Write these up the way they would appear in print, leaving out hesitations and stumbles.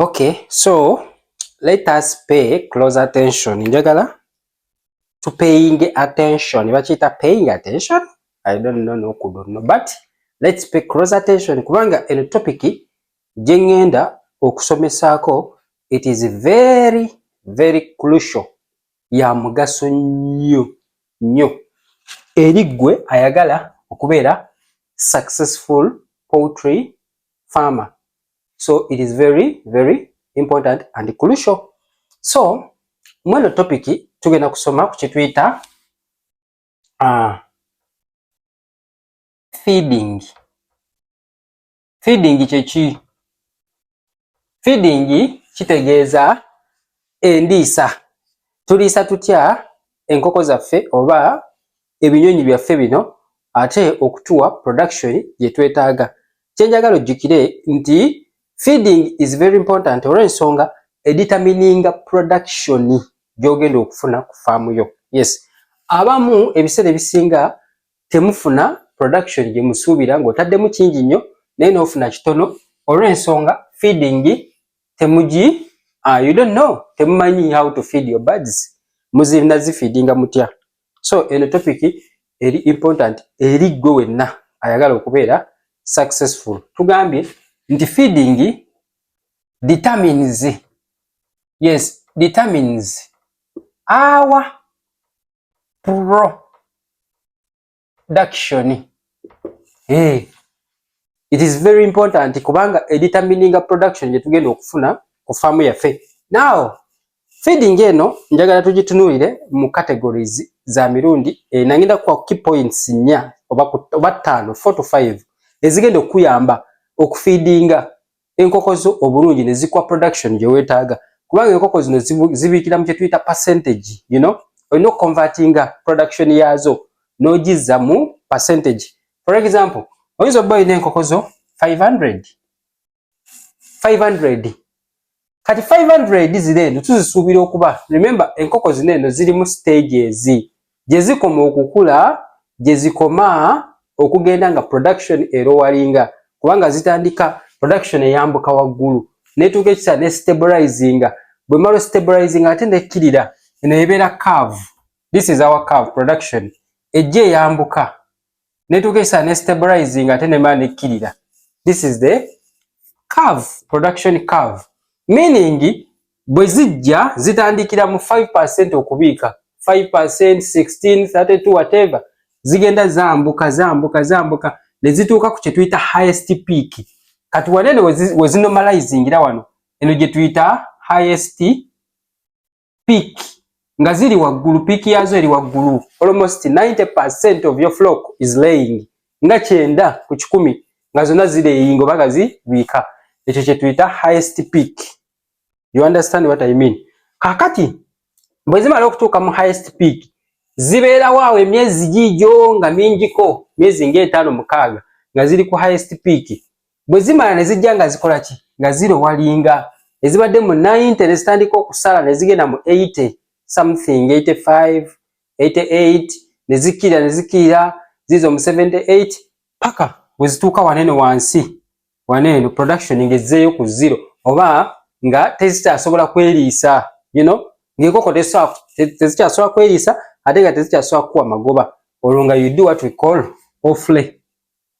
Okay, so let us pay close attention. Njagala to paying attention. Bachita paying attention? I don't know, but let's pay close attention. Kubanga eno topic jengenda okusomesako, it is very crucial. Ya mugaso nnyo eri gwe ayagala okubeera successful poultry farmer. So it is very important and crucial. So mweno topic tugenda kusoma ku kituyita feeding. Feeding kyeki? Feeding kitegeeza endiisa. Tuliisa tutya enkoko zaffe oba ebinyonyi byaffe bino ate okutuwa production gye twetaaga. Kyenjagala ojjukire nti feeding is very important olw'ensonga determining production gy'ogenda okufuna ku faamu yo. Yes, abamu ebiseera ebisinga temufuna production gye musuubira ng'otaddemu kingi nnyo naye n'ofuna kitono olw'ensonga feeding temugi you don't know, temumanyi how to feed your birds. Muzina zifeedinga mutya. So eno topic eri important eri gwe wenna ayagala okubeera successful. Tugambye nti feeding determines our production. It is very important kubanga determining production gye tugenda okufuna ku faamu yaffe. Now feeding eno njagala tugitunuulire mu categories za mirundi nangenda kwa key points 4 oba 5, 4 to 5 ezigenda okuyamba okufeedinga enkoko zo obulungi ne zikuwa production gye weetaaga. Kubanga enkoko zino zibiikira mu kye tuyita percentage, olina convertinga production yazo n'ogizza mu percentage. For example, oyinza okuba olina enkoko zo 500. Kati 500 zino eno tuzisuubira okuba, remember enkoko zino eno ziri mu stages gye zikoma okukula, gye zikoma okugenda nga production erowalinga, kubanga zitandika production eyambuka waggulu netuuka ekisa ne stabilizinga. Bwe malo stabilizing ate nekkirira eno ebeera curve. This is our curve production. Ejja eyambuka netuuka ekisa ne stabilizing ate nemala nekkirira. This is the curve, production curve. Meaning bwe zijja zitandikira mu 5% okubiika, 5%, 16, 32, whatever, zigenda zambuka ne zituuka ku kye tuyita highest peak. Kati wanene we zinormalizingira wano eno gye tuyita highest peak nga ziri waggulu, peak yazo eri waggulu. Almost 90% of your flock is laying, nga 9 ku 10 nga zonna zireyinga oba nga zibiika. Ekyo kye tuyita highest peak. You understand what I mean? Kakati bwe zimala okutuuka mu highest peak zibeerawo awo emyezi giigyo nga mingiko, myezi nga 5-6 nga ziri ku highest peak. Bwe zimala ne zijja nga zikola ki? Nga zirowalinga. Ezibadde mu 90 ne zitandika okusala ne zigenda mu 80 something, 85, 88 ne zikira zizo mu 78 paka bwe zituuka wanene wansi. Wanene production ngezzeeyo ku 0 oba nga tezikyasobola kweriisa, ng'enkoko tezikyasobola kweriisa ate nga tezikyasobola kuwa magoba. Olwo nga you do what we call off-lay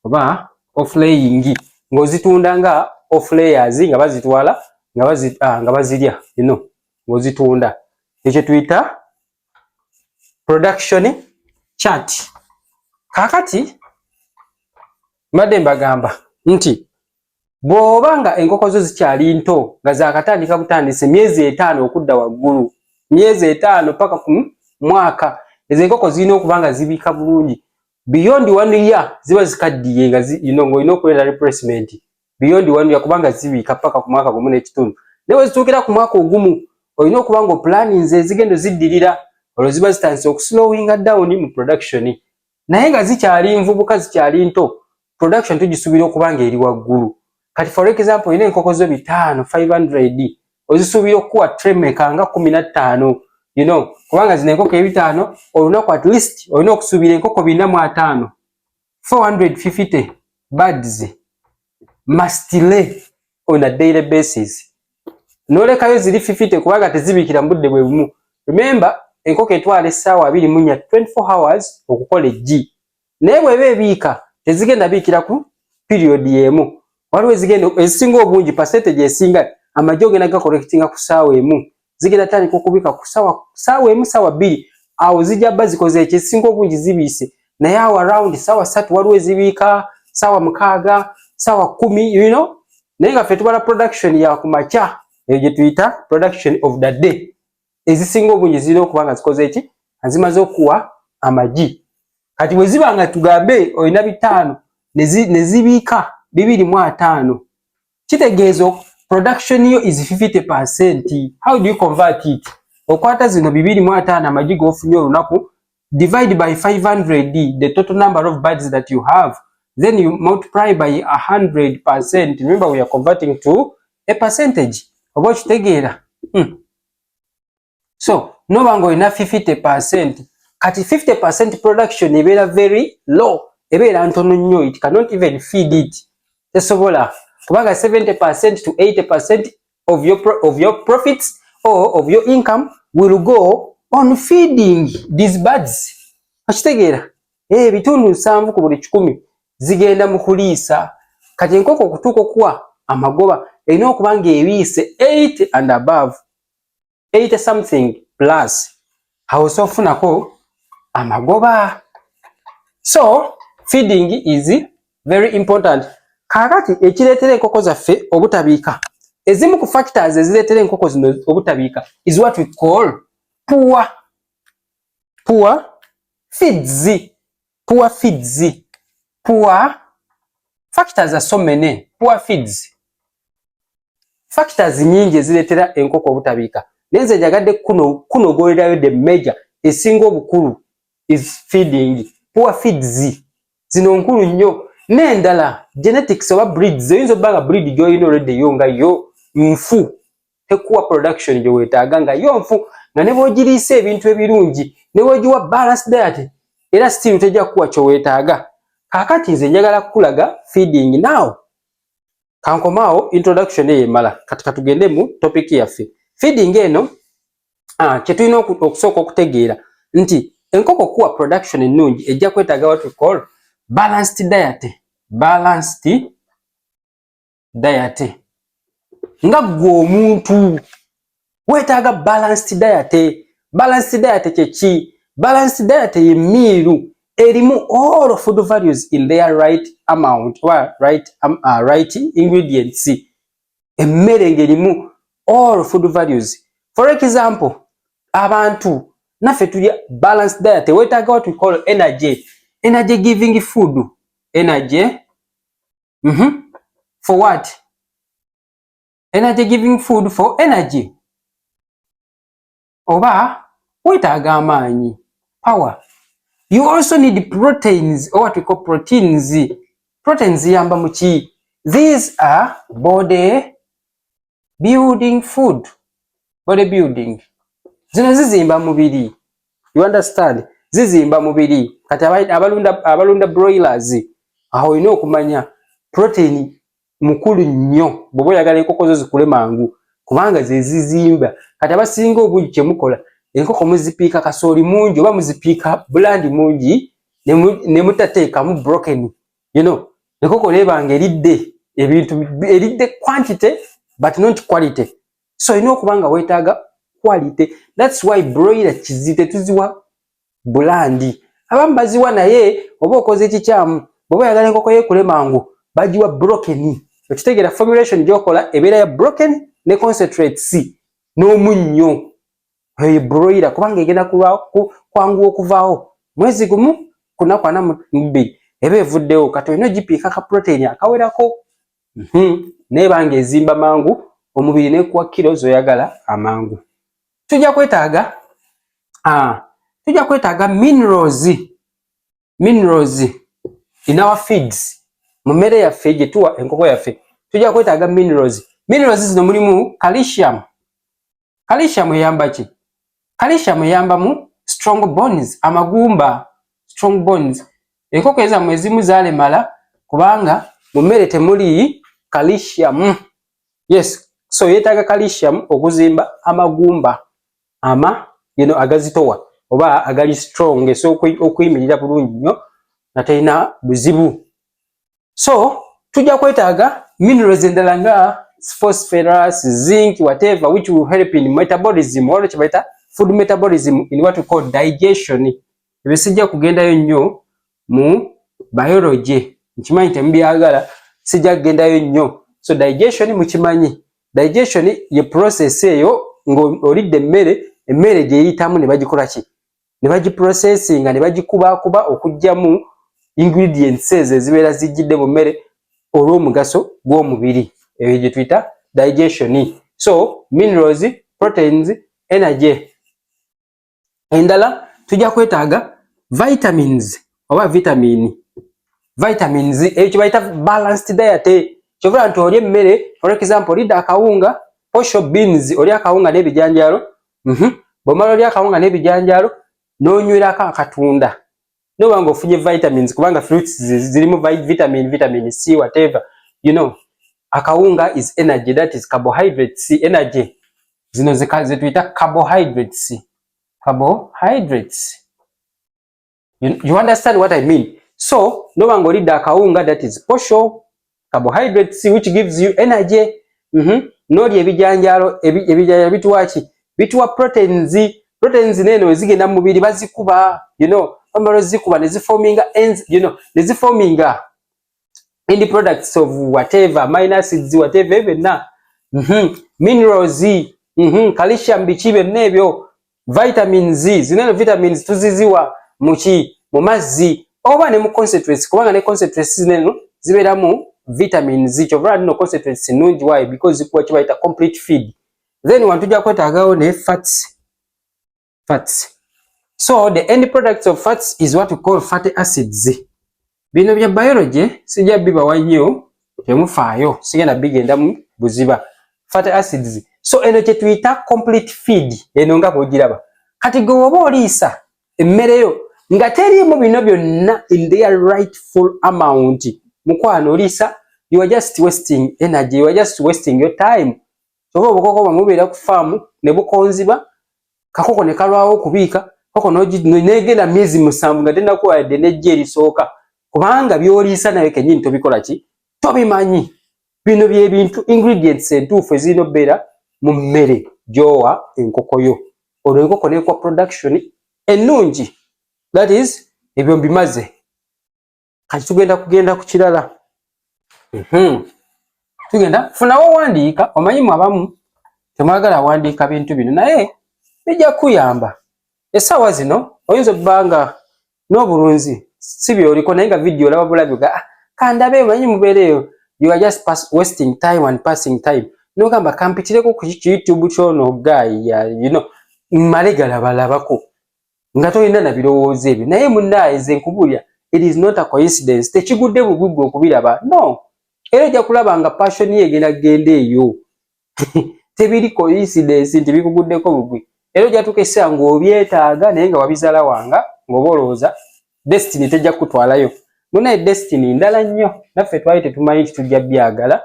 oba off-laying, ng'ozitunda nga off-layers nga bazitwala nga bazirya, ng'ozitunda. Ekyo tuyita production chart. Kakati mbadde mbagamba nti bw'oba nga enkoko zo zikyali nto nga zaakatandika butandisi myezi 5 okudda waggulu, myezi 5 paka ku mwaka, ezo enkoko zirina okuba nga zibiika bulungi. Beyond 1 year ziba zikaddiye nga ng'olina okuleeta replacement. Beyond 1 year kubanga zibiika paka ku mwaka gumu n'ekitundu. Naye bwe zituukira ku mwaka ogumu olina okuba nga planning ezigenda ziddirira, olwo ziba zitandise okuslowinga down mu production. Naye nga zikyali nvubuka, zikyali nto, production tugisuubira okuba nga eri waggulu. Kati for example olina enkoko zo 500, 500 ozisuubira okuwa tremeka nga 15, kubanga zino enkoko 5 olunaku at least olina okusuubira enkoko 45, 450 birds must lay on a daily basis. nolekayo ziri fifite kubanga tezibikira mbudde bwe bumu. Remember enkoko etwala essaawa 24 hours okukola eggi, naye bw'eba ebiika tezigenda biikira ku period y'emu. Waliwo ezigenda ezisinga obungi percentage esinga amagi ogenda gakollectinga ku ssaawa emu, zigenda tandika okubika ku ssaawa emu ssaawa bbiri, awo zijja bba zikoze ekisinga obungi zibiise. Naye awo around ssaawa 3 waliwo ezibiika, ssaawa 6, ssaawa 10, you know. Naye nga ffe tubala production ya ku makya, eyo gye tuyita production of the day. Ezisinga obungi zirina okuba nga zikoze eki, zimaze okuwa amagi. Kati bwe ziba nga tugambe olina 5 ne zibiika 25, kitegeeza production yo is 50%. How do you convert it? Okwata zino 25 amagi g'ofunye olunaku, divide by 500 the total number of birds that you have, then you multiply by 100%. Remember we are converting to a percentage. Oba kitegeera? So noba nga olina 50%, kati 50% production ebeera very low, ebeera ntono nnyo, it cannot even feed it. Tesobola kubanga 70% to 80% of your profits or of your income will go on feeding these birds. Okitegeera? Bitundu 7 ku buli 100 zigenda mu kuliisa. Kati enkoko okutuuka okuwa amagoba erina okuba nga ebiise 8 and above, 80 something plus, awo soofunako amagoba. So feeding is very important. Kakati ekireetera enkoko zaffe obutabiika, ezimu ku factors ezireetera enkoko zino obutabiika is what we call poor feeds. Poor factors are so many. Poor feeds, factors nyingi ezireetera enkoko obutabiika, naye nze njagadde kunogolerayo the major, esinga obukulu is feeding. Poor feeds zino nkulu nnyo. N'endala genetics oba breeds, oyinza obba nga breed gy'olina already yo nga yo nfu, tekuwa production gye weetaaga nga yo nfu, nga ne bw'ogiriisa ebintu ebirungi, ne bw'ogiwa balanced diet, era still tejja kuwa kye weetaaga. Kaakati nze njagala kukulaga feeding. Now kankomaawo introduction eyo emala, kati katugende mu topic yaffe. Feeding eno kye tulina okusooka okutegeera nti enkoko kuwa production ennungi ejja kwetaaga what we call balanced diet. Balanced diet. Nga gwe omuntu weetaaga balanced diet. Balanced diet kye ki? Balanced diet ye meal erimu all food values in their right amount or right ingredients. Emmere ng'erimu all food values. For example, abantu naffe tulya balanced diet, weetaaga what we call energy giving food. Energy for what? Energy giving food for energy. Oba weetaaga amaanyi, power. You also need proteins, or what we call proteins. Proteins yamba muki? These are body building food. Body building. Zino zizimba mubiri. You understand? Zizimba mubiri. Kati abalunda broilers, aho olina okumanya protein mukulu nnyo bw'oba oyagala enkoko zo zikule mangu, kubanga ze zizimba. Kati abasinga obungi kye mukola, enkoko muzipiika kasooli mungi oba muzipiika bulandi mungi ne mutateekamu broken. You know, enkoko neebanga eridde ebintu, eridde quantity but not quality. So olina okuba nga weetaaga quality. That's why broiler kizite tuziwa bulandi. Abamu baziwa naye oba okoze ekikyamu, bw'oba oyagala enkoko yeekule mangu bagiwa broken. Okitegeera formulation gy'okola ebeera ya broken ne concentrates n'omunnyo. Eyo broiler kubanga egenda kwanguwa okuvaawo mwezi gumu ku nnaku 42 eba evuddewo. Kati olina ogipiika ka protein akawerako. Neebanga ezimba mangu omubiri n'ekuwa kilo z'oyagala amangu. Tujja kwetaaga minerals in our feeds. Mu mmere yaffe gye tuwa enkoko yaffe tujja kwetaaga minerals. Minerals zino mulimu calcium. Calcium eyamba ki? Calcium eyamba mu strong bones, amagumba, strong bones. Enkoko ezammwe ezimu zaalemala kubanga mu mmere temuli calcium. Yes, so yetaaga calcium okuzimba amagumba agazitowa oba agali strong so okuyimirira bulungi nnyo natalina buzibu. So tujja kwetaaga minerals endala nga phosphorus, zinc, whatever which will help in metabolism or chibaita food metabolism in what we call digestion. Ebisijja kugendayo nnyo mu biology nkimanyi temubyagala sijja kugendayo nnyo. So digestion mukimanyi, digestion ye process eyo ng'olidde emmere gyeyitamu ne bagikola ki, ne bagiprocessinga ne bagikubakuba okugyamu ingredients ezo ezibeera zijjidde mu mmere olw'omugaso gw'omubiri, eyo gye tuyita digestion. So minerals, proteins, energy. Endala tujja kwetaaga vitamins oba vitamins ekyo bayita balanced diet. Kyovula nti oli emmere, for example olidde akawunga posho beans, oli akawunga n'ebijanjaalo, bw'omala oli akawunga n'ebijanjaalo n'onywerako akatunda noba nga ofunye vitamins kubanga fruits zirimu vitamin C whatever, akawunga is energy, that is carbohydrates, energy. Zino ze tuyita carbohydrates. You understand what I mean? So noba nga olidde akawunga, that is posho carbohydrates which gives you energy. Noli ebijanjaalo bituwaki, bituwa proteins neno ezigenda mu mubiri bazikuba, amalo zikuba neziforminga neziforminga end products of whatever amino acids whatever ebyo minerals, calcium biki byonna ebyo, vitamins, zineno vitamins tuziziwa mu mazzi oba ne mu concentrates kubanga ne concentrates zineno zibeeramu vitamins. Kyovula nino concentrates nungi why because zikuwa kibayita complete feed. Then wantujja kwetaagawo ne fats. So the end products of fats is what we call fatty acids. Bino bya biology sijja bibawa nnyo temufaayo, sigenda bigenda mu buziba. Fatty acids. So eno kye tuyita complete feed, eno nga bw'ogiraba. Kati gwe oba oliisa emmereyo nga teriimu bino byonna in their rightful amount, mukwano oliisa, you are just wasting energy, you are just wasting your time. Oba obukoko bwamubeera ku faamu ne bukonziba, kakoko ne kalwawo okubiika, koko negenda myezi 7 nga tennakuwadde n'ejja erisooka, kubanga by'oliisa nawe kennyini tobikola ki, tobimanyi. Bino by'ebintu ingredients entuufu ezirina obbeera mu mmere gy'owa enkoko yo. Olwo enkoko n'ekuwa production ennungi. That is, ebyo mbimaze. Kati tugenda kugenda ku kirala. Tugenda funawo wandiika, omanyimu abamu temwagala wandiika bintu bino naye bijja kuyamba. Essaawa zino oyinza obbanga n'obulunzi si byoliko naye nga video olaba bulabi ga kandabe omanyi mubeereyo, you are just wasting time and passing time. Nogamba kampitireko ku YouTube kyono gaaya, mmale galabalabako nga tolina na birowoozo ebyo. Naye munnaaye nze nkubulya, it is not a coincidence, tekigudde buguggu okubiraba, no. Era ojja kulaba nga passion ye egenda eyo. Tebiri coincidence nti bikuguddeko bugwi. Era ojja tukesa ng'obyetaaga naye nga wabizaala wanga ng'oba olowooza destiny tejja kutwalayo. Munaye destiny ndala nnyo, naffe twali tetumanyi kitujja byagala,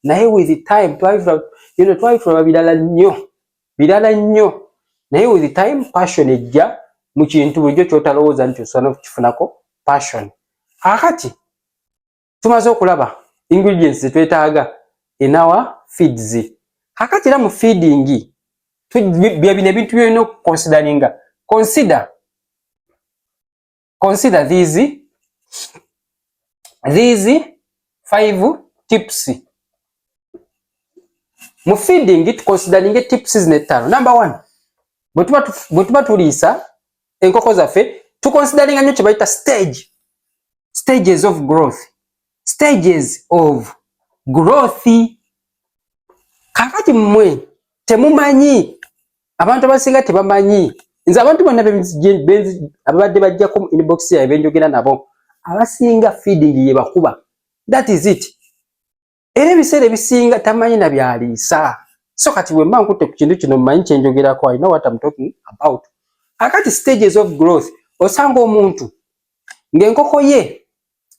naye with time twali tulaba birala nnyo, naye with time passion ejja mu kintu bulijjo kyotalowooza nti osobola n'okukifunako passion. Akati tumaze okulaba ingredients zetwetaaga in our feeds. Kakati era mu feeding bya bino ebintu byolina okuconsideringa. Consider these 5 tips. Mu feeding tuconsideringe tips zino 5. Number 1, bwe tuba tuliisa enkoko zaffe tuconsideringa nnyo kye bayita stages of growth. Kakati mmwe temumanyi, abantu abasinga tebamanyi, nze abantu bonna ababadde bajjako inbox yaabwe benjogera nabo abasinga feeding ye bakuba, that is it. Era ebiseera ebisinga tamanyi na byaliisa. So kati bwe mba nkutte ku kintu kino mmanyi kyenjogerako, I know what I'm talking about. Akati stages of growth, osanga omuntu ng'enkoko ye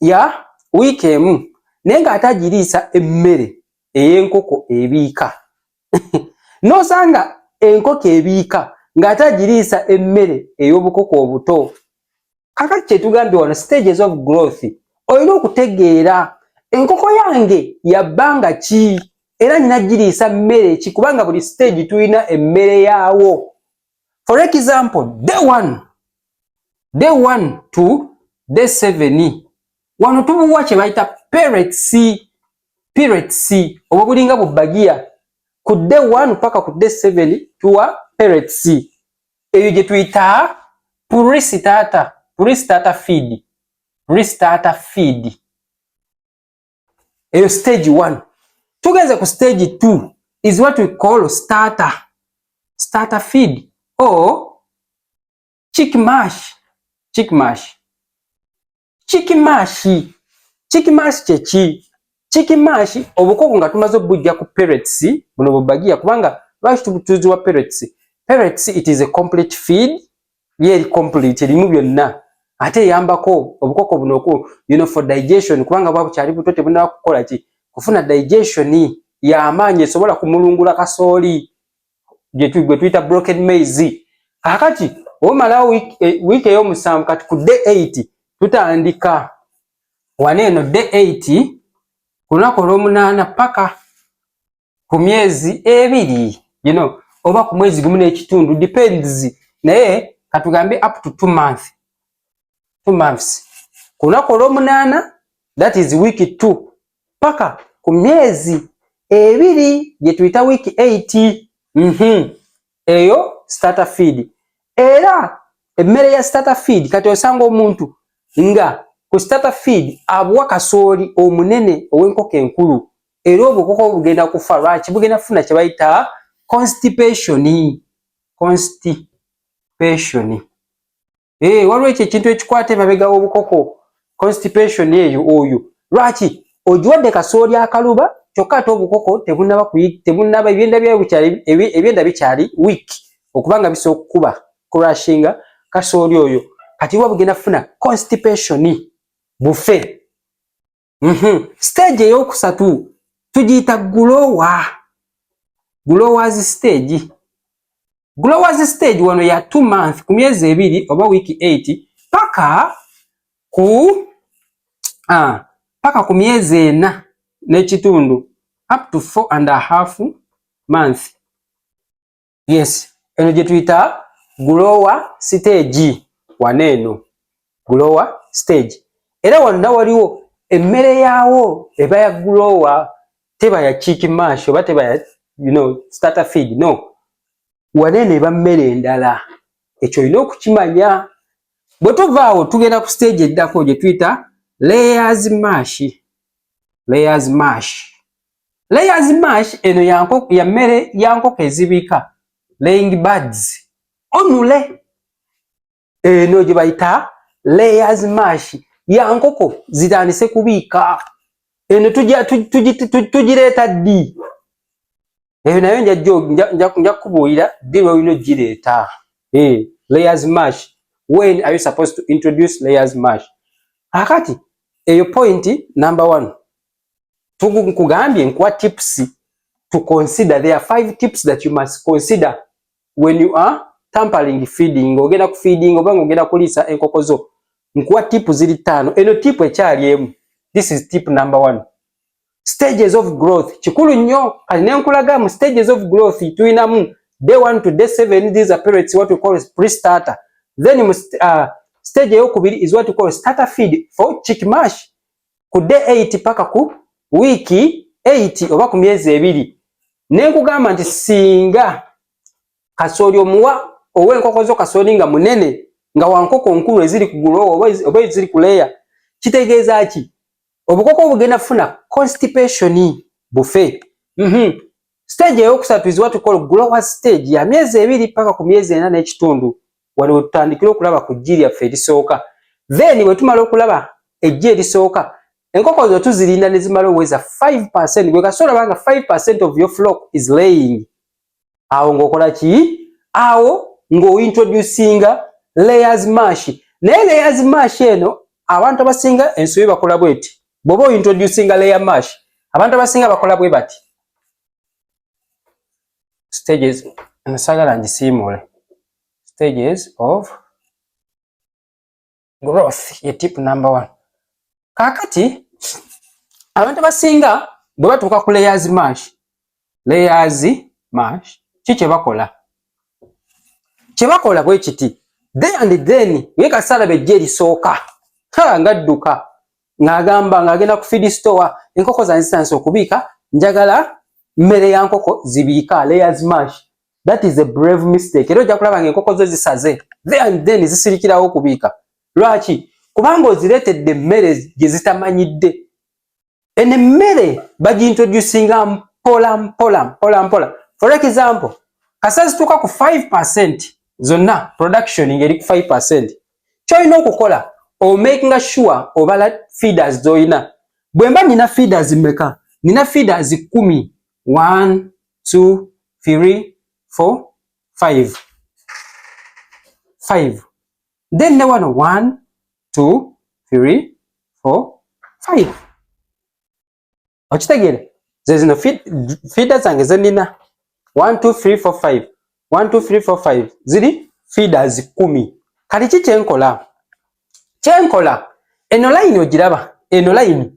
ya wiiki emu naye ng'ate agiriisa emmere ey'enkoko ebiika. Nosanga enkoko ebiika ng'atagiriisa emmere ey'obukoko obuto. Kakati kye tugambye wano stages of growth. Olina okutegeera enkoko yange yabbanga ki era nina giriisa mmere ki kubanga buli stage tulina emmere yaawo. For example, day 1 to day 7 wano tubuwa kye bayita pellets oba bulinga bubbagiya. Ku day 1 paka ku day 7 tuwa pellets. Eyo gye tuyita pre-starter feed. Eyo stage 1. Tugenze ku stage 2 is what we call starter feed or chick mash. Chick mash kyeki? Chick mash obukoko nga tumaze obujja ku pellets buno bubbagiya kubanga lwaki tubutuziwa pellets. Pellets it is a complete feed. Yeri complete erimu byonna. Ate eyambako obukoko buno for digestion kubanga bwa bukyali buto tebunaba kukola ki kufuna digestion y'amaanyi esobola kumulungula kasooli gye tuyita broken maize. Kakati omala week ey'omusanvu kati ku day 8 tutandika waneeno day 8 ku lunaku olw'omunaana paka ku myezi 2 oba ku mwezi gumu n'ekitundu depends, naye katugambe up to 2 months. Ku lunaku olw'omunaana that is week 2 paka ku myezi 2 gye tuyita week 8. Eyo starter feed. Era emmere ya starter feed kati osanga omuntu nga ku starter feed abuwa kasooli omunene ow'enkoko enkulu era obukoko bugenda kufa lwaki bugenda kufuna kye bayita constipation. Waliwo ekyo ekintu ekikwata emabega w'obukoko constipation oyo lwaki ogiwadde kasooli akaluba kyokka ate obukoko tebunaba ebyenda bikyali weak okubanga bisobola okukuba crushinga kasooli oyo kati wa bugenda kufuna constipation bufe. Stage ey'okusatu tugiyita growers stage wano ya 2 months ku myezi 2 oba week 8 paka ku myezi 4 n'ekitundu up to 4.5 months. Yes, eno gye tuyita grower stage waneeno grower stage. Era wonna waliwo emmere yaawo eba ya grower, teba ya chick mash oba teba ya starter feed, no. Waneeno eba mmere endala. Ekyo olina okukimanya. Bwe tuvaawo tugenda ku stage eddako gye tuyita layers mash eno ya mmere ya nkoko ezibiika laying birds onule. Eno gye bayita layers mash ya nkoko zitandise kubiika. Eno tugireeta ddi? Eyo nayo nja kubuulira ddi lw'olina ogireeta. Layers mash. When are you supposed to introduce layers mash? Akati eyo point number 1. Tukugambye nkuwa tips to consider. There are 5 tips that you must consider when you are tampering feeding. Ogenda ku feeding oba ng'ogenda kuliisa enkoko zo. Nkuwa tip ziri 5. Eno tip ekyali emu. This is tip number 1. Stages of growth. Kikulu nnyo kati nenkulaga mu stages of growth tuyinamu day 1 to day 7. These are periods what we call pre-starter. Then stage ey'okubiri is what we call starter feed for chick mash. Ku day 8 paka ku week 8 oba ku myezi 2. Nenkugamba nti singa kasooli omuwa ow'enkoko zo kasooli nga munene nga wankoko nkulu eziri ku grow oba eziri ku layer, kitegeeza ki? Obukoko bugenda kufuna constipation bufe. Stage ey'okusatu is what we call grower stage ya myezi 2 paka ku myezi 4 n'ekitundu. Wano tutandikira okulaba ku ggi lyaffe erisooka. Then bwe tumala okulaba eggi erisooka, enkoko zo tuzirinda ne zimala oweza 5%. Gwe kasooli banga 5% of your flock is laying. Awo ng'okola ki? Awo ng'ointroducinga layers mash. Naye layers mash eno abantu abasinga ensobi bakola bweti. Bw'oba introducinga layer mash, abantu abasinga bakola bwe bati. stages nsagala ngisimule stages of growth ye tip number 1. Kakati abantu basinga bwe batuuka ku layers mash kiki bakola bwe kiti then yekasala bejje lisooka ngadduka ng'agenda ku feed store enkoko zange zitanse okubiika njagala mmere ya nkoko zibiika layers mash. That is a brave mistake. Era ojja kulaba ng'enkoko zo zisaze then zisirikirawo okubiika. Lwaki? Kubanga ozireetedde emmere gye zitamanyidde. Eno emmere bagiintroducinga mpola. For example, kasa zituuka ku 5% zonna production ng'eri ku 5%. Ky'olina okukola making sure obala feeders zoyina. Bwe mba nina feeders mmeka? Nina feeders 10. 1, 2, 3, 4, 5. Then ne wano 1, 2, 3, 4, 5. Okitegeera? Zezino feeders zange ze nina 1, 2, 3, 4, 5. 1, 2, 3, 4, 5. Ziri feeders 10. Kati ki kyenkola? Eno line ogiraba? Eno line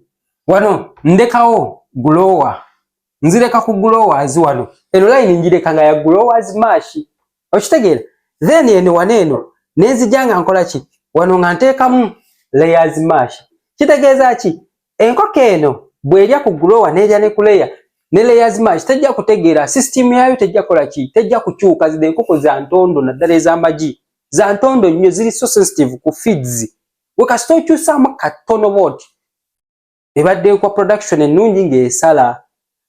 wano ndekawo grower. Nzireka ku growers wano. Eno line njireka nga ya growers mash. Okitegeera? Then eno waneeno nezijanga nkola ki? Wano nga nteekamu layers mash. Kitegeeza ki? Enkoko eno bw'erya ku grower n'erya ne ku layer ne layers mash tejja kutegeera system yayo tejja kola ki? Tejja kukyuka. Zide enkoko za ntondo naddala ez'amagi. Za ntondo nnyo ziri so sensitive ku feeds. Wekasita okyusaamu katono bwoti ebadde kwa production ennungi ng'esala.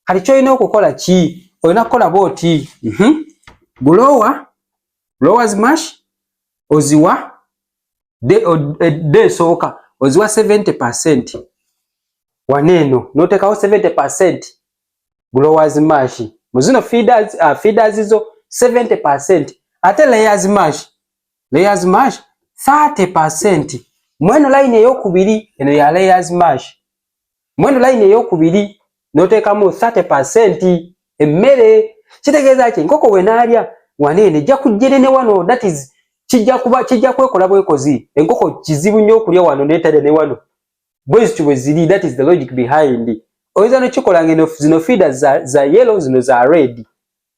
Kati ky'olina okukola ki? Olina kukola bwoti growers mash oziwa esooka oziwa 70%. Waneeno n'oteekawo 70% growers mash. Mu zino feeders zo 70%. Ate layers mash 30%. Mweno line ey'okubiri eno ya layers mash. Mweno line ey'okubiri n'oteekamu 30% emmere. Kitegeeza ki? Enkoko bw'enaalya waneeno ejja kujjere ne wano. That is kijja kwekola bwekozi. Enkoko kizibu nnyo okulya wano n'etalya ne wano. Bwezityo bwe ziri. That is the logic behind. Oyinza n'okikola ng'eno zino feeders za yellow zino za red.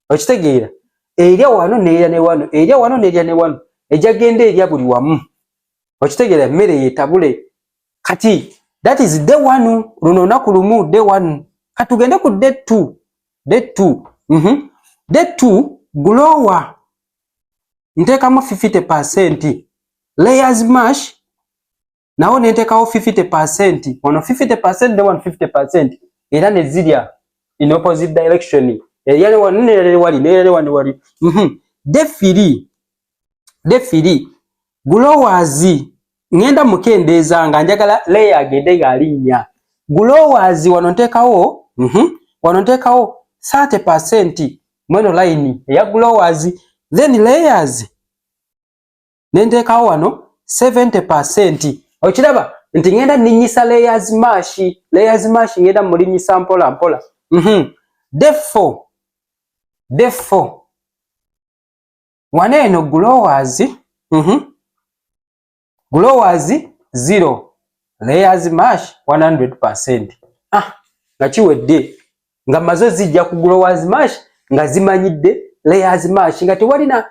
Okitegeera? Erya wano n'erya ne wano. Erya wano n'erya ne wano. Ejja genda erya buli wamu. Okitegeera emmere yeetabule. Kati that is day 1. Luno olunaku lumu day 1. Kati tugende ku day 2. Day 2 grower nteekamu 50%. Layers mash nawo nenteekawo 50%. Wano 50% ne wano 50%. Era ne zirya in opposite direction. Erya ne wano n'erya ne wali n'erya ne wano wali. Day 3 growers ngenda mukendeeza nga njagala layer agende ng'alinnya. Growers wano nteekawo 30% mweno line eya growers. Then layers nenteekawo wano 70%. Okiraba nti ngenda nninyisa layers mash ngenda mulinyisa mpola. Day 4 waneeno growers 0, layers mash 100%. Nga kiwedde nga mazo zijja ku growers mash nga zimanyidde layers mash nga tewalina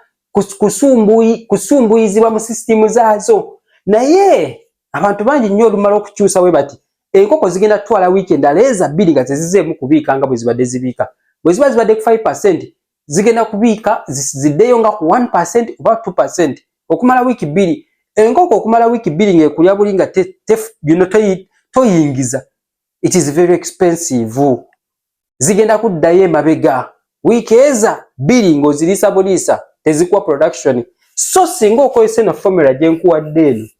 kusumbuyizibwa mu system zaazo. Naye abantu bangi nnyo olumala okukyusa bwe bati enkoko zigenda tutwala weekend aleeza 2 nga tezizeemu kubiika nga bwe zibadde zibiika. Bwe ziba zibadde ku 5% zigenda kubiika ziddeyo nga ku 1% oba 2% okumala wiiki 2. Enkoko okumala wiiki 2 ng'ekulya buli nga toyingiza, it is very expensive. Zigenda kuddayo emabega wiiki eza 2 ng'oziriisa buliisa tezikuwa production. So singa okozesa eno formula gye nkuwadde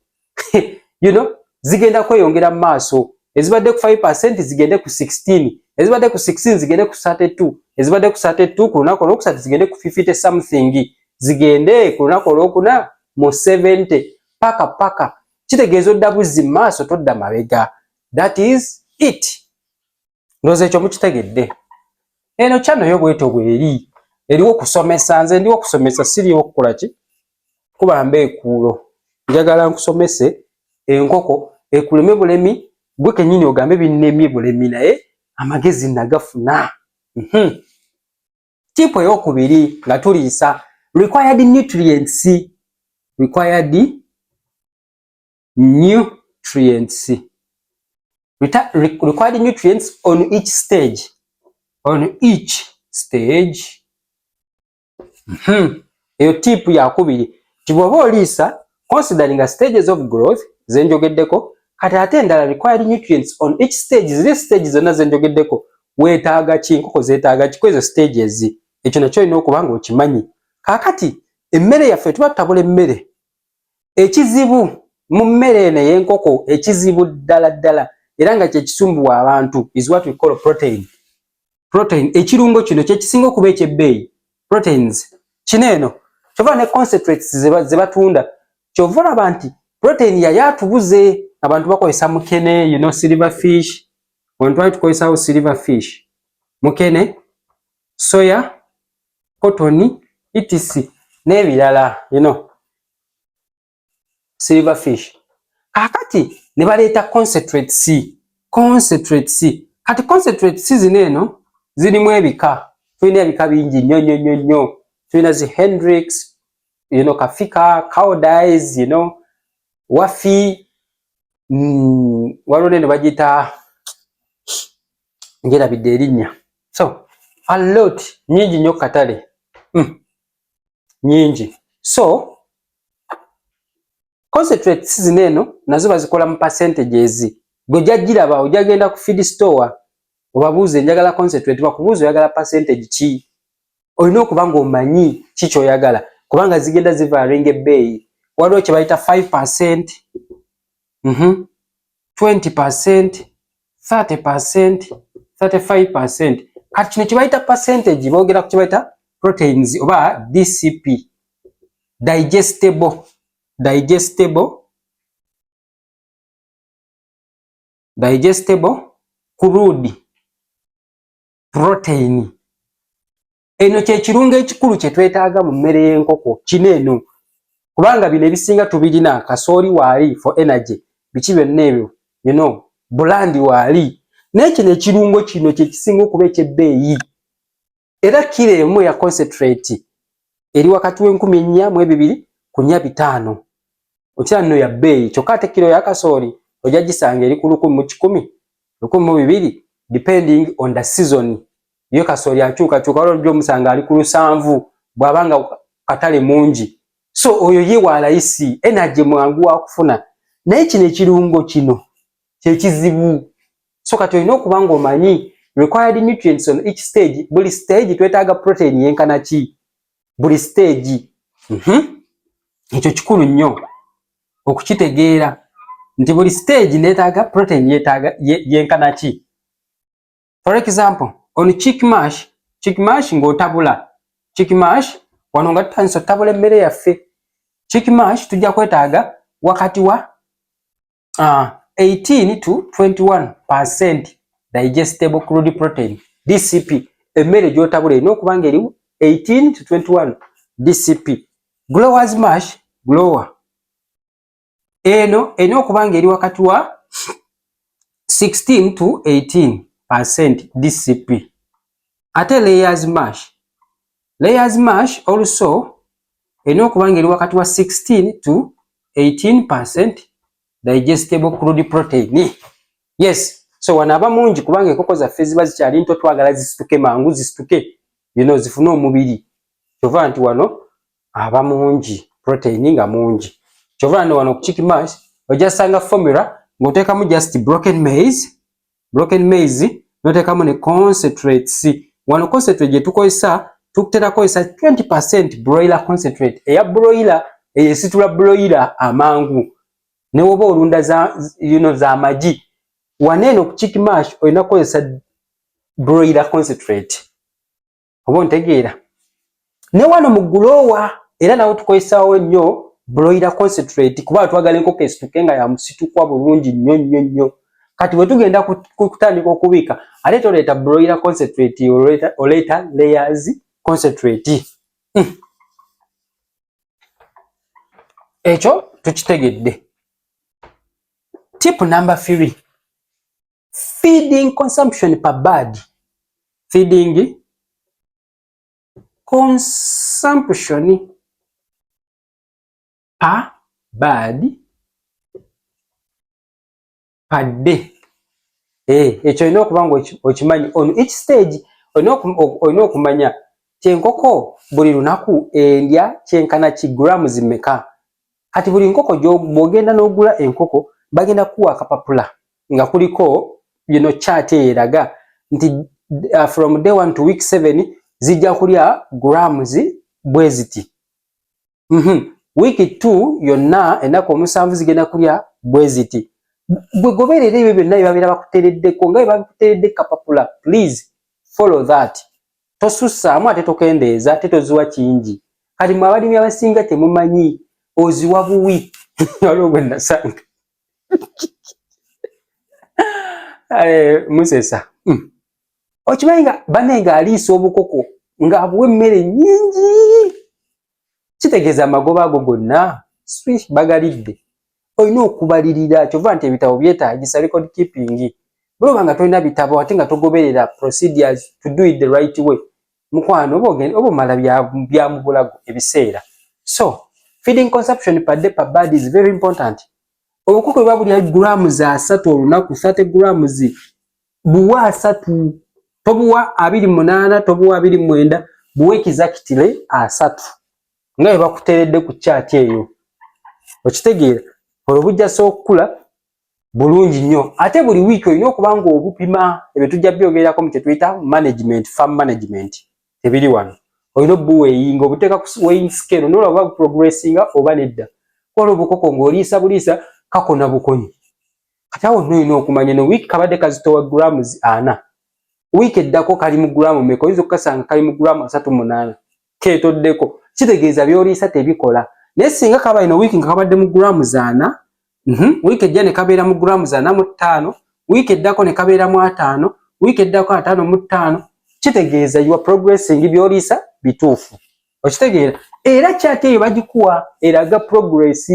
eno zigenda kweyongera mu maaso. Ezibadde ku 5% zigende ku 16, ezibadde ku 16 zigende ku 32, ezibadde ku 32 ku lunaku olwokusatu zigende ku 50 something, zigende ku lunaku olwokuna mu 70 paka. Kitegeeza odda buzzi mu maaso todda mabega. That is it. Ndowooza ekyo mukitegedde. Eno channel yo bwetyo bweri. eriwo kusomesa nze ndiwo kusomesa siriwo kukola ki kuba mbeekuulo njagala nkusomese enkoko ekuleme bulemi gwe kenyini ogambe binnemye bulemi naye amagezi nagafuna. Tipo eyokubiri nga tuliisa required nutrients required nutrients on each stage. Eyo tipu yakubiri tibwoba oliisa considering stages of growth zenjogeddeko kati ate endala required nutrients on each stage. Zile stages zonna zenjogeddeko weetaaga ki nkoko zeetaaga ki kwezo stages ekyo nakyo olina okuba nga okimanyi. Kaakati emmere yaffe tuba tutabula emmere. Ekizibu mu mmere eno ey'enkoko ekizibu ddala era nga kyekisumbuwa abantu is what we call protein. Ekirungo kino kyekisinga okuba ekyebbeeyi. Proteins kino eno kyova ne concentrates ze batunda kyova olaba nti protein yali atubuze. Abantu bakozesa mukene silver fish. Abantu bali tukozesawo silver fish, mukene, soya, cotton, etc n'ebirala silver fish. Kakati ne baleeta concentrates. Kati concentrates zino eno zirimu ebika. Tulina ebika bingi nnyo. Tulina zi Hendrix, Kafika, Cowdice, Wafi, waliwo neno bagita ngerabidde erinnya. So a lot nyingi nnyo katale nyingi. So concentrates zino eno nazo bazikola mu percentages. Gwe jagiraba ojagenda ku feed store obabuuze njagala concentrate bakubuuza oyagala percentage ki. Olina okuba ng'omanyi ki ky'oyagala kubanga zigenda zivaaringa ebbeeyi. Waliwo kye bayita 5%, 20%, 30%, 35%. Kati kino kye bayita percentage boogera ku kye bayita proteins oba DCP, digestible crude protein. Eno kye kirungo ekikulu kye twetaaga mu mmere y'enkoko kino eno kubanga bino ebisinga tubirina. Kasooli waali for energy, biki byonna ebyo bulandi waali. Naye kino ekirungo kino kye kisinga okuba ekyebbeeyi era kilo emu ya concentrate eri wakati w'4,200 ku 4,500. Okira nno ya bbeeyi kyokka ate kilo ya kasooli ojja gisanga eri ku 1,100, 1,200 depending on the season. Yo kasooli akyukakyuka waliwo gy'omusanga ali ku 700 bw'abanga katale mungi. So oyo ye wa layisi energy mwangu wa kufuna. Naye kino ekirungo kino kye kizibu. So kati olina okuba ng'omanyi required nutrients on each stage. Buli stage twetaaga protein yenkana ki buli stage. Ekyo kikulu nnyo okukitegeera nti buli stage neetaaga protein yenkana ki. For example on chick mash ng'otabula chick mash wano nga tutandise otabula emmere yaffe. Chick mash tujja kwetaaga wakati wa 18 to 21% digestible crude protein DCP. Emmere gy'otabula erina okuba nga erimu 18 to 21 DCP. Growers mash eno erina okuba nga eri wakati wa 16 to 18% DCP. Ate layers mash also erina okuba nga eri wakati wa 16 to 18% digestible crude protein. Yes, so wano aba mungi kubanga enkoko zaffe ziba zikyali nto twagala zisituke mangu zisituke zifune omubiri. Kyova nti wano aba mungi protein nga mungi. Kyova nti wano ku chick mash ojja sanga formula ng'oteekamu just broken maize n'oteekamu ne concentrates. Wano concentrate gye tukozesa tukutera kozesa 20% broiler concentrate. Eya broiler esitula broiler amangu. Ne woba olunda za amagi waneeno ku chick mash olina kukozesa broiler concentrate. Oba ontegeera. Ne wano mu grower era nawo tukozesaawo nnyo broiler concentrate kuba twagala enkoko esituke nga ya musitukwa bulungi nnyo. Kati bwe tugenda kutandika okubika ate toleeta broiler concentrate oleeta layers concentrate. Ekyo tukitegedde. Tip number 3. Feeding consumption per bird. Feeding consumption per bird per day. Ekyo olina okuba nga okimanyi. On each stage olina okumanya kyenkoko buli lunaku endya kyenkana grams meka. Kati buli nkoko bw'ogenda n'ogula enkoko bagenda kuwa akapapula nga kuliko chart eraga nti from day 1 to week 7 zijja kulya grams bwe ziti. Week 2 yonna ennaku 7 zigenda kulya bwe ziti. Bwe goberera ebyo byonna babeera bakutereddeko nga bakuteredde kapapula. Please follow that. Tosussaamu ate tokendeeza ate toziwa kingi. Kati mwe abalimi abasinga temumanyi oziwa buwi. Waliwo gwe nasanga. Musesa. Okimanyi nga banne nga aliisa obukoko ng'abuwa emmere nnyingi. Kitegeeza amagoba ago gonna swish bagalidde. Olina okubalirira kyova nti ebitabo byetaagisa record keeping. Bw'oba nga tolina bitabo ate nga togoberera procedures to do it the right way. Mukwano oba omala bya mu bulago ebiseera. So, feeding consumption per day per bird is very important. Obukoko bwa buli grams 3 olunaku 30 grams buwa 3. Tobuwa 28, tobuwa 29, buwe exactly 3. Nga bwe bakuteredde ku chart eyo. Okitegeera olubujja sokula bulungi nnyo. Ate buli wiiki olina okuba nga obupima ebyo tujja byogerako mu kyetuyita management, farm management. Ebiri wano. Olina obuweyinga obuteeka ku weighing scale n'olaba oba progressinga oba nedda. Waliwo obukoko ng'oliisa buliisa kakona bukonyi. Kati awo olina okumanya no wiiki kabadde kazitowa grams 4. Wiiki eddako kali mu gramu meka oyinza okukasanga kali mu gramu 38. Keetoddeko. Kitegeeza by'oliisa tebikola. Naye singa kaba ino wiiki nga kabadde mu grams 4, wiiki ejja ne kabeera mu grams 45, wiiki eddako ne kabeera mu 5, wiiki eddako 55, kitegeeza you are progressing by'oliisa bituufu. Okitegeera? Era chart eyo bagikuwa eraga progress.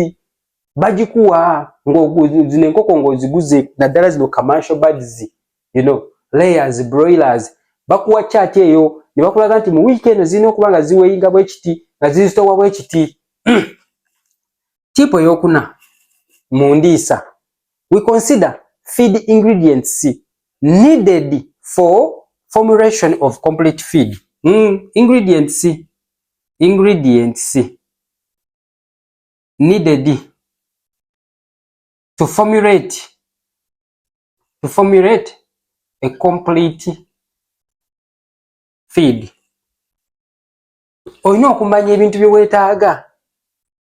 Bagikuwa zino enkoko ng'oziguze naddala zino commercial birds, layers, broilers, bakuwa chart eyo ne bakulaga nti mu wiiki eno zirina okuba nga ziweyinga bwe kiti nga zizitowa bwe kiti. Tipo eyokuna mu Endiisa. We consider feed ingredients needed for formulation of complete feed. Ingredients needed to formulate a complete feed. Olina okumanya ebintu bye weetaaga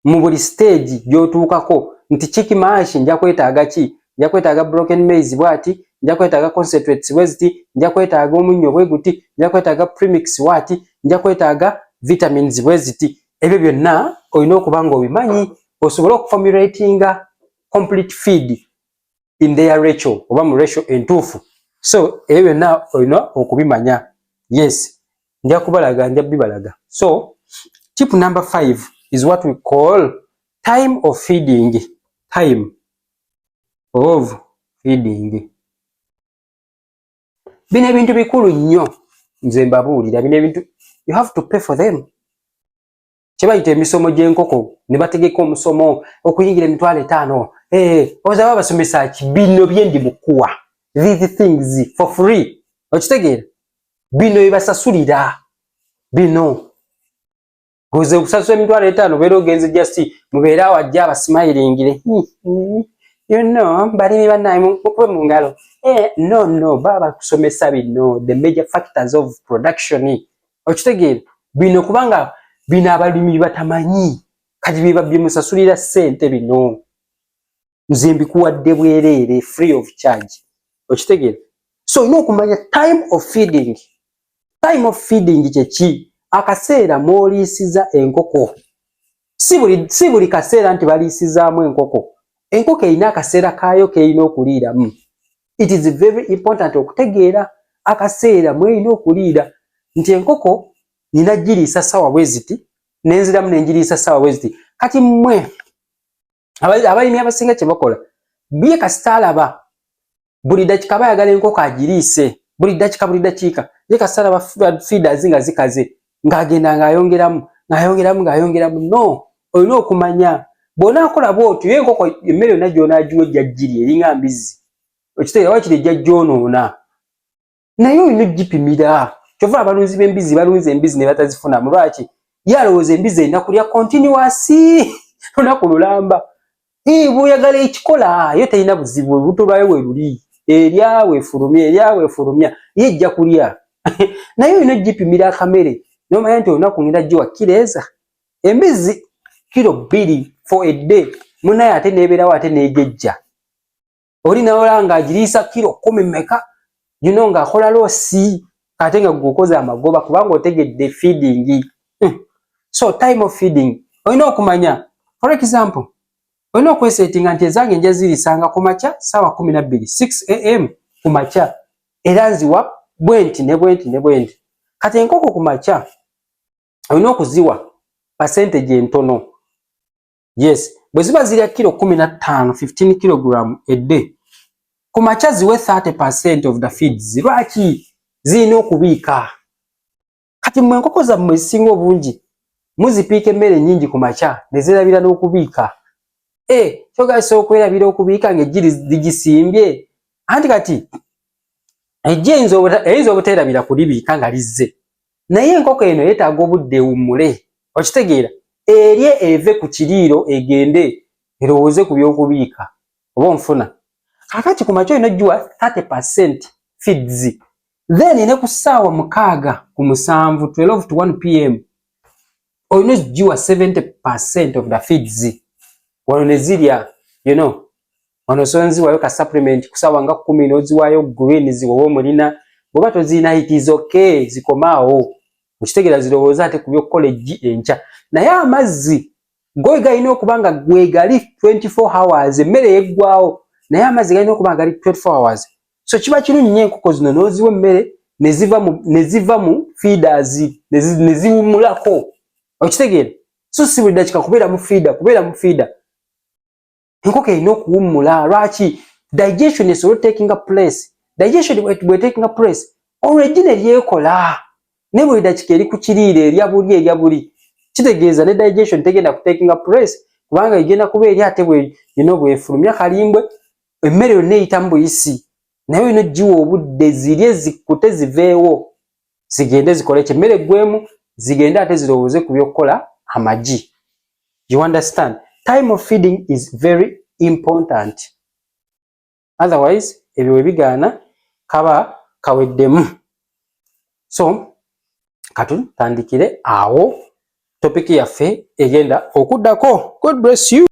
mu buli stage gy'otuukako nti chiki mash nja kwetaaga ki? Nja kwetaaga broken maize bwati, nja kwetaaga concentrates bweziti, nja kwetaaga omunnyo bwe guti, nja kwetaaga premix bwati, nja kwetaaga vitamins bweziti. Ebyo byonna olina okuba nga obimanyi osobole okuformulatinga complete feed in their ratio oba mu ratio entuufu. So ebyo byonna olina okubimanya. Yes, nja kubalaga, nja bibalaga. So tip number 5 is what we call time of feeding. Time of feeding. Bino ebintu bikulu nnyo nze mbabuulira. Bino ebintu you have to pay for them. Kibayita emisomo gy'enkoko ne bategeka omusomo okuyingira $5,000. Oza babasomesa ki? Bino byendi mukuwa. These things for free. Okitegeera? Bino bibasasulira. Bino goze okusasula $5,000 beera ogenze just mubeera wajja abasmilingire. Balimi bannaye mukube mu ngalo. No, baba kusomesa bino the major factors of production. Okitegeera? Bino kubanga bino abalimi batamanyi kati bimusasulira ssente bino. Nze mbikuwadde bwereere free of charge. Okitegeera? So olina okumanya time of feeding. Time of feeding kyeki? Akaseera mw'oliisiza enkoko. Si buli kaseera nti baliisizaamu enkoko. Enkoko erina akaseera kaayo k'erina okuliiramu. It is very important okutegeera akaseera mw'erina okuliira nti enkoko nina giriisa sawa bweziti nenziramu nenjiriisa sawa bweziti kati mmwe abalimi abasinga kye bakola bye kasitaalaba buli dakika bayagala enkoko agiriise buli dakiika ye kasitaalaba feeders nga zikaze ng'agenda ng'ayongeramu no olina okumanya bw'onaakola bw'otyo ye enkoko emmere yonna gy'onaagiwa ejja ggiri eringa mbizzi okitegeera wakiri ejja gyonoona naye olina ogipimira kyova abalunzi b'embizzi balunze embizzi ne batazifunamu lwaki ye alowooza embizzi erina kulya kontinuwasi lunaku lulamba bw'oyagala ekikola yo terina buzibu olubuto lwayo we luli eryawe efulumya ye ejja kulya naye olina ogipimira akamere nomanya nti olunaku ngenda giwa kireeza embizzi kilo 2 for a day munaye ate nebeerawo ate negejja oli nawola ng'agiriisa kilo 10 meka ng'akola loosi ate nga gukoze amagoba kubanga otegedde feeding so time of feeding olina okumanya for example olina okwesetinga nti ezange nja zirisanga ku makya saawa 12 6 am ku makya era nziwa bwenti ne bwenti kati enkoko ku makya olina okuziwa percentage entono yes bwe ziba zirya kilo 15 15 kilogram a day ku makya ziwe 30% of the feeds lwaki zirina okubiika kati mmwe enkoko zammwe ezisinga obungi muzipiika emmere nnyingi ku makya ne zeerabira n'okubiika kyogasa okwerabira okubiika ng'ejjiri ligisimbye anti kati ejji eyinza obuteerabira kulibiika nga lizze naye enkoko eno yeetaaga obudde ewummule okitegeera erye eve ku kiriiro egende erowooze ku by'okubiika oba onfuna kakati ku makya olina oggiwa 30% feeds then ne ku ssaawa 6 ku 7 12 to 1 pm olina oggiwa 70% of the feeds wano ne zirya wano so nziwayo ka supplement ku ssaawa nga 10 n'oziwaayo greens oba omulina bw'oba tozirina it is okay zikomaawo okitegeera zirowooza ate ku by'okukola eggi enkya naye amazzi go galina okuba nga gwegali 24 hours emmere yeggwawo naye amazzi galina okuba nga gali 24 hours so kiba kirungi nnyo enkoko zino n'oziwa emmere ne ziva mu feeders ne ziwummulako okitegeera so si buli dakika kubeera mu feeder enkoko erina okuwummula lwaki digestion is already taking a place digestion bwe taking a place already ne lyekola ne buli dakika eri ku kiriiro erya buli kitegeeza ne digestion tegenda ku taking a place kubanga egenda kuba eri ate bwefulumya kalimbwe emmere yonna eyita mu buyisi naye olina oggiwa obudde zirye zikkute ziveewo zigende zikole kyemmere eggwemu zigende ate zirowooze ku by'okukola amagi you understand time of feeding is very important otherwise ebyo webigaana kaba kaweddemu so katutandikire awo topiki yaffe egenda okuddako. God bless you.